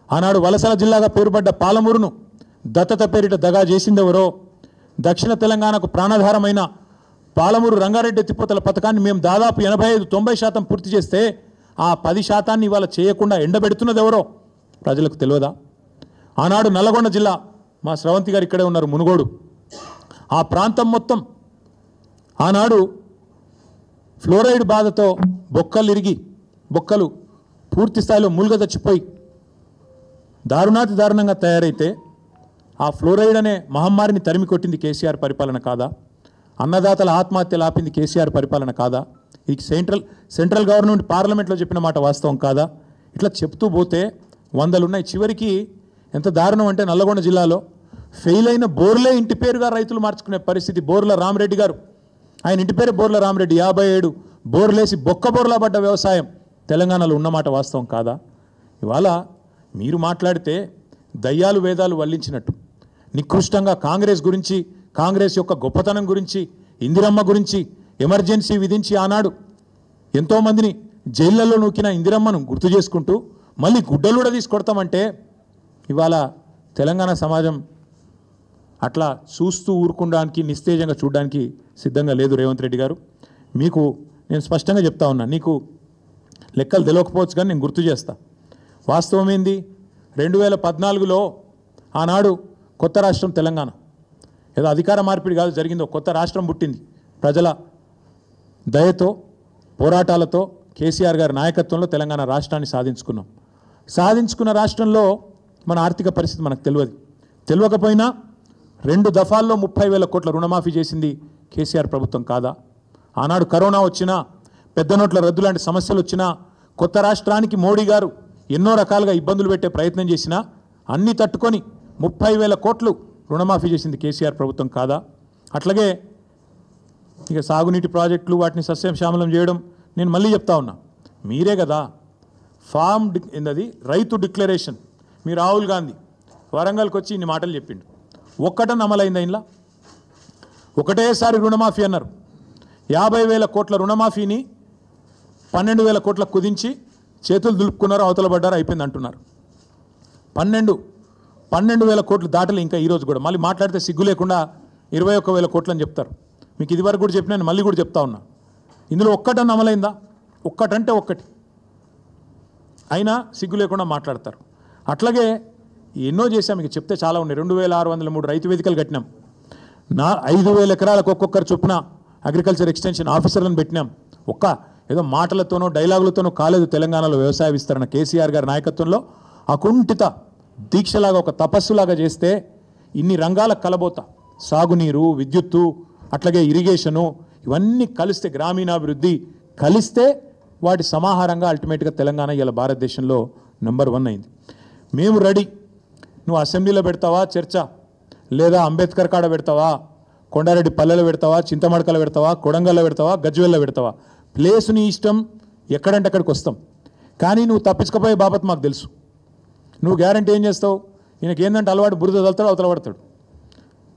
ఆనాడు వలసల జిల్లాగా పేరుపడ్డ పాలమూరును దత్తత పేరిట దగా చేసిందెవరో, దక్షిణ తెలంగాణకు ప్రాణాధారమైన పాలమూరు రంగారెడ్డి ఎత్తిపోతల పథకాన్ని మేము దాదాపు 85-90% పూర్తి చేస్తే ఆ 10% ఇవాళ చేయకుండా ఎండబెడుతున్నది ఎవరో ప్రజలకు తెలియదా? ఆనాడు నల్లగొండ జిల్లా, మా స్రవంతి గారు ఇక్కడే ఉన్నారు, మునుగోడు, ఆ ప్రాంతం మొత్తం ఆనాడు ఫ్లోరైడ్ బాధతో బొక్కలు ఇరిగి బొక్కలు పూర్తి స్థాయిలో మూలుగ చచ్చిపోయి దారుణంగా తయారైతే ఆ ఫ్లోరైడ్ అనే మహమ్మారిని తరిమి కొట్టింది కేసీఆర్ పరిపాలన కాదా? అన్నదాతల ఆత్మహత్యలు ఆపింది కేసీఆర్ పరిపాలన కాదా? ఈ సెంట్రల్ గవర్నమెంట్ పార్లమెంట్లో చెప్పిన మాట వాస్తవం కాదా? ఇట్లా చెప్తూ పోతే వందలున్నాయి. చివరికి ఎంత దారుణం అంటే నల్లగొండ జిల్లాలో ఫెయిల్ అయిన బోర్లే ఇంటి పేరుగా రైతులు మార్చుకునే పరిస్థితి. బోర్ల రామరెడ్డి గారు, ఆయన ఇంటి పేరు బోర్ల రామరెడ్డి, 57 బోర్లేసి బొక్క బోర్లా పడ్డ వ్యవసాయం తెలంగాణలో ఉన్నమాట వాస్తవం కాదా? ఇవాళ మీరు మాట్లాడితే దయ్యాలు వేదాలు వల్లించినట్టు నికృష్టంగా కాంగ్రెస్ గురించి, కాంగ్రెస్ యొక్క గొప్పతనం గురించి, ఇందిరమ్మ గురించి ఎమర్జెన్సీ విధించి ఆనాడు ఎంతోమందిని జైళ్లలో నూకిన ఇందిరమ్మను గుర్తు చేసుకుంటూ మళ్ళీ గుడ్డలు కూడా తీసుకొడతామంటే ఇవాళ తెలంగాణ సమాజం అట్లా చూస్తూ ఊరుకోవడానికి, నిస్తేజంగా చూడడానికి సిద్ధంగా లేదు. రేవంత్ రెడ్డి గారు, మీకు నేను స్పష్టంగా చెప్తా ఉన్నా, నీకు లెక్కలు తెలియకపోవచ్చు కానీ నేను గుర్తు చేస్తా. వాస్తవం ఏంది? 2014లో ఆనాడు కొత్త రాష్ట్రం తెలంగాణ, ఏదో అధికార మార్పిడి కాదు జరిగిందో, కొత్త రాష్ట్రం పుట్టింది. ప్రజల దయతో, పోరాటాలతో, కేసీఆర్ గారి నాయకత్వంలో తెలంగాణ రాష్ట్రాన్ని సాధించుకున్నాం. సాధించుకున్న రాష్ట్రంలో మన ఆర్థిక పరిస్థితి మనకు తెలియకపోయినా 2 దఫాల్లో 30,000 కోట్ల రుణమాఫీ చేసింది కేసీఆర్ ప్రభుత్వం కాదా? ఆనాడు కరోనా వచ్చినా, పెద్ద నోట్ల రద్దు లాంటి సమస్యలు వచ్చినా, కొత్త రాష్ట్రానికి మోడీ గారు ఎన్నో రకాలుగా ఇబ్బందులు పెట్టే ప్రయత్నం చేసినా అన్నీ తట్టుకొని 30,000 కోట్లు రుణమాఫీ చేసింది కేసీఆర్ ప్రభుత్వం కాదా? అట్లాగే ఇక సాగునీటి ప్రాజెక్టులు, వాటిని సస్యశ్యామలం చేయడం, నేను మళ్ళీ చెప్తా ఉన్నా, మీరే కదా ఏందది రైతు డిక్లరేషన్, మీ రాహుల్ గాంధీ వరంగల్కి వచ్చి ఇన్ని మాటలు చెప్పిండు. ఒక్కటని అమలైందా? ఇంట్లో ఒకటేసారి రుణమాఫీ అన్నారు. 50,000 కోట్ల రుణమాఫీని 12,000 కోట్లకు కుదించి చేతులు దులుపుకున్నారు, అవతల పడ్డారు, అయిపోయింది అంటున్నారు. 12,000 కోట్లు దాటలు ఇంకా ఈరోజు కూడా. మళ్ళీ మాట్లాడితే సిగ్గు లేకుండా 21,000 కోట్లు అని చెప్తారు. మీకు ఇదివరకు కూడా చెప్పినా, మళ్ళీ కూడా చెప్తా ఉన్నా, ఇందులో ఒక్కటని అమలైందా? ఒక్కటంటే ఒక్కటి అయినా సిగ్గు లేకుండా మాట్లాడతారు. అట్లాగే ఎన్నో చేశాం, మీకు చెప్తే చాలా ఉన్నాయి. 2,603 రైతు వేదికలు కట్టినాం. 5,000 ఎకరాలకు ఒక్కొక్కరు చొప్పున అగ్రికల్చర్ ఎక్స్టెన్షన్ ఆఫీసర్లను పెట్టినాం. ఏదో మాటలతోనో డైలాగులతోనో కాలేదు తెలంగాణలో వ్యవసాయ విస్తరణ. కేసీఆర్ గారి నాయకత్వంలో అకుంఠిత దీక్షలాగా, ఒక తపస్సులాగా చేస్తే ఇన్ని రంగాలకు కలబోతా, సాగునీరు, విద్యుత్తు, అట్లాగే ఇరిగేషను, ఇవన్నీ కలిస్తే, గ్రామీణాభివృద్ధి కలిస్తే వాటి సమాహారంగా అల్టిమేట్గా తెలంగాణ ఇలా భారతదేశంలో నెంబర్ 1 అయింది. మేము రెడీ. నువ్వు అసెంబ్లీలో పెడతావా చర్చ, లేదా అంబేద్కర్ కాడ పెడతావా, కొండారెడ్డి పల్లెలో పెడతావా, చింతమడకలో పెడతావా, కొడంగల్లో పెడతావా, గజ్వేల్లో పెడతావా, ప్లేసు నీ ఇష్టం, ఎక్కడంటే అక్కడికి వస్తాం. కానీ నువ్వు తప్పించుకపోయే బాబత్ మాకు తెలుసు. నువ్వు గ్యారంటీ ఏం చేస్తావు? ఈయనకి ఏంటంటే అలవాటు, బురద చల్తాడు, అవతల పడతాడు,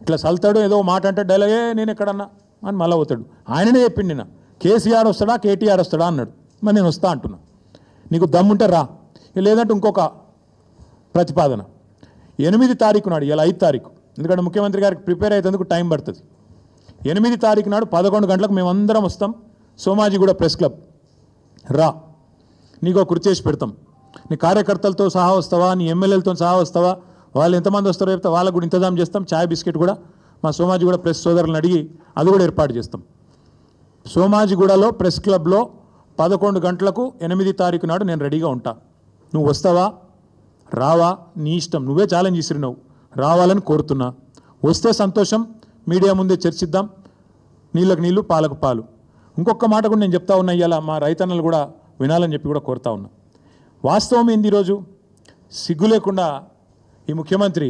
ఇట్లా చల్తాడు, ఏదో మాట అంటే డైలాగే నేను ఎక్కడన్నా అని మళ్ళీ అవుతాడు. ఆయననే చెప్పిండి, నిన్న కేసీఆర్ వస్తాడా కేటీఆర్ వస్తాడా అన్నాడు. మరి నేను వస్తా అంటున్నా, నీకు దమ్ముంటే రా, లేదంటే ఇంకొక ప్రతిపాదన 8 తారీఖు నాడు, ఇలా 5 తారీఖు, ఎందుకంటే ముఖ్యమంత్రి గారికి ప్రిపేర్ అయ్యేందుకు టైం పడుతుంది. 8 తారీఖు నాడు 11 గంటలకు మేమందరం వస్తాం, సోమాజిగూడ ప్రెస్ క్లబ్ రా, నీకు కృతి చేసి పెడతాం. నీ కార్యకర్తలతో సహా వస్తావా, నీ ఎమ్మెల్యేలతో సహా వస్తావా, వాళ్ళు ఎంతమంది వస్తారో చెప్తే వాళ్ళకు కూడా ఇంతజాం చేస్తాం. చాయ్ బిస్కెట్ కూడా మా సోమాజిగూడ ప్రెస్ సోదరులను అడిగి అది కూడా ఏర్పాటు చేస్తాం. సోమాజిగూడలో ప్రెస్ క్లబ్లో 11 గంటలకు 8 తారీఖు నాడు నేను రెడీగా ఉంటా. నువ్వు వస్తావా రావా నీ ఇష్టం, నువ్వే ఛాలెంజ్ ఇసిరినావు, రావాలని కోరుతున్నా. వస్తే సంతోషం, మీడియా ముందే చర్చిద్దాం, నీళ్ళకు నీళ్ళు పాలకు పాలు. ఇంకొక మాట కూడా నేను చెప్తా ఉన్నా, ఇవాళ మా రైతన్నలు కూడా వినాలని చెప్పి కూడా కోరుతా ఉన్నా. వాస్తవం ఏంది? ఈరోజు సిగ్గు లేకుండా ఈ ముఖ్యమంత్రి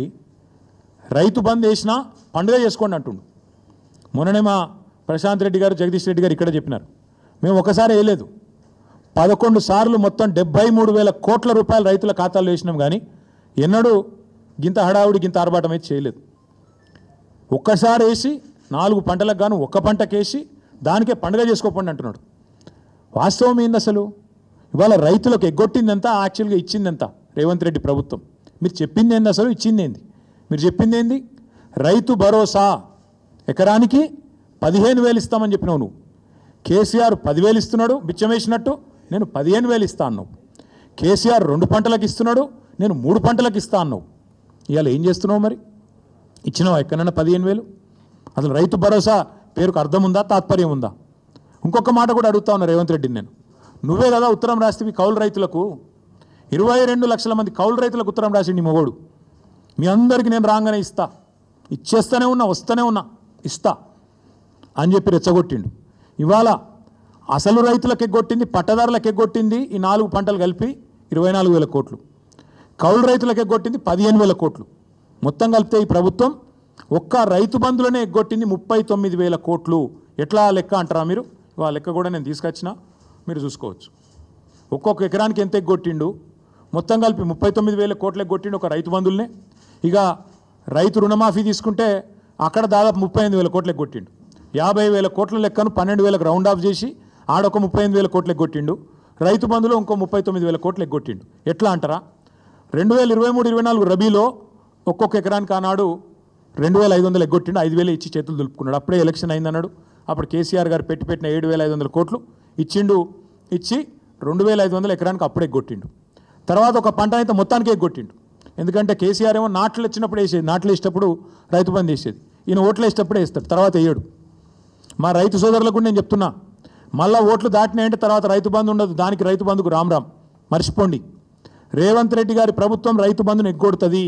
రైతు బంద్ వేసినా పండుగ చేసుకోండి అంటుండు. మొన్ననే మా ప్రశాంత్ రెడ్డి గారు, జగదీష్ రెడ్డి గారు ఇక్కడ చెప్పినారు, మేము ఒకసారి వేయలేదు, 11 సార్లు మొత్తం 73,000 కోట్ల రూపాయలు రైతుల ఖాతాల్లో వేసినాం. కానీ ఎన్నడూ గింత హడావుడి, గింత ఆర్భాటం అయితే చేయలేదు. ఒక్కసారి వేసి 4 పంటలకు గాను ఒక్క పంటకేసి దానికే పండుగ చేసుకోకండి అంటున్నాడు. వాస్తవం ఏంది అసలు? ఇవాళ రైతులకు ఎగ్గొట్టిందంతా, యాక్చువల్గా ఇచ్చిందంతా రేవంత్ రెడ్డి ప్రభుత్వం. మీరు చెప్పింది ఏంది, అసలు ఇచ్చింది ఏంది? మీరు చెప్పింది ఏంది? రైతు భరోసా ఎకరానికి 15,000 ఇస్తామని చెప్పినావు నువ్వు. కేసీఆర్ 10,000 ఇస్తున్నాడు బిచ్చం వేసినట్టు, నేను 15,000 ఇస్తా అన్నావు. కేసీఆర్ 2 పంటలకు ఇస్తున్నాడు, నేను 3 పంటలకు ఇస్తా అన్నావు. ఇవాళ ఏం చేస్తున్నావు మరి? ఇచ్చినావు ఎక్కడైనా 15,000? అసలు రైతు భరోసా పేరుకు అర్థం ఉందా, తాత్పర్యం ఉందా? ఇంకొక మాట కూడా అడుగుతా ఉన్నా రేవంత్ రెడ్డిని నేను. నువ్వే కదా ఉత్తరం రాస్తే కౌలు రైతులకు 22 లక్షల మంది కౌలు రైతులకు ఉత్తరం రాసిండి మొగోడు. మీ అందరికీ నేను రాగానే ఇస్తా, ఇచ్చేస్తూనే ఉన్నా, వస్తూనే ఉన్నా, ఇస్తా అని చెప్పి రెచ్చగొట్టిండు. ఇవాళ అసలు రైతులకు ఎగ్గొట్టింది, పట్టదారులకు ఎగ్గొట్టింది ఈ 4 పంటలు కలిపి 24,000 కోట్లు, కౌలు రైతులకు ఎగ్గొట్టింది 15,000 కోట్లు. మొత్తం కలిపితే ఈ ప్రభుత్వం ఒక్క రైతు బంధులనే ఎగ్గొట్టింది 39,000 కోట్లు. ఎట్లా లెక్క అంటారా మీరు? ఇవాళ లెక్క కూడా నేను తీసుకొచ్చినా, మీరు చూసుకోవచ్చు. ఒక్కొక్క ఎకరానికి ఎంత ఎగ్గొట్టిండు, మొత్తం కలిపి 39,000 కోట్లు ఎగ్గొట్టిండు ఒక రైతు బంధువులనే. ఇక రైతు రుణమాఫీ తీసుకుంటే అక్కడ దాదాపు 38,000 కోట్లు ఎగ్గొట్టిండు. 50,000 కోట్ల లెక్కను 12,000కు రౌండ్ ఆఫ్ చేసి ఆడొక 38,000 కోట్లు ఎగ్గొట్టిండు. రైతు బంధులో ఇంకో 39,000 కోట్లు ఎగ్గొట్టిండు. ఎట్లా అంటారా? 2023-24 రబీలో ఒక్కొక్క ఎకరానికి ఆనాడు 2,500 ఎగ్గొట్టిండు, 5,000 ఇచ్చి చేతులు దులుపుకున్నాడు. అప్పుడే ఎలక్షన్ అయిందన్నాడు. అప్పుడు కేసీఆర్ గారు పెట్టిన 7,500 కోట్లు ఇచ్చిండు. ఇచ్చి 2,500 ఎకరానికి అప్పుడే ఎగ్గొట్టిండు. తర్వాత ఒక పంట అయితే మొత్తానికి ఎగ్గొట్టిండు. ఎందుకంటే కేసీఆర్ ఏమో నాట్లు వచ్చినప్పుడు వేసేది, నాట్లు వేసేటప్పుడు రైతు బంధు వేసేది, ఈయన ఓట్లు వేసేటప్పుడు వేస్తాడు, తర్వాత వేయడు. మా రైతు సోదరులకు నేను చెప్తున్నా, మళ్ళీ ఓట్లు దాటినాయంటే తర్వాత రైతు బంధు ఉండదు. దానికి రైతు బంధుకు రామ్ మర్చిపోండి. రేవంత్ రెడ్డి గారి ప్రభుత్వం రైతు బంధును ఎగ్గొడుతుంది,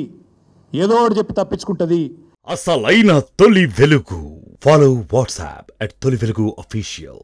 ఏదో ఒకటి చెప్పి తప్పించుకుంటుంది. అసలైన తొలి వెలుగు. ఫాలో వాట్సాప్ @తొలి వెలుగు official.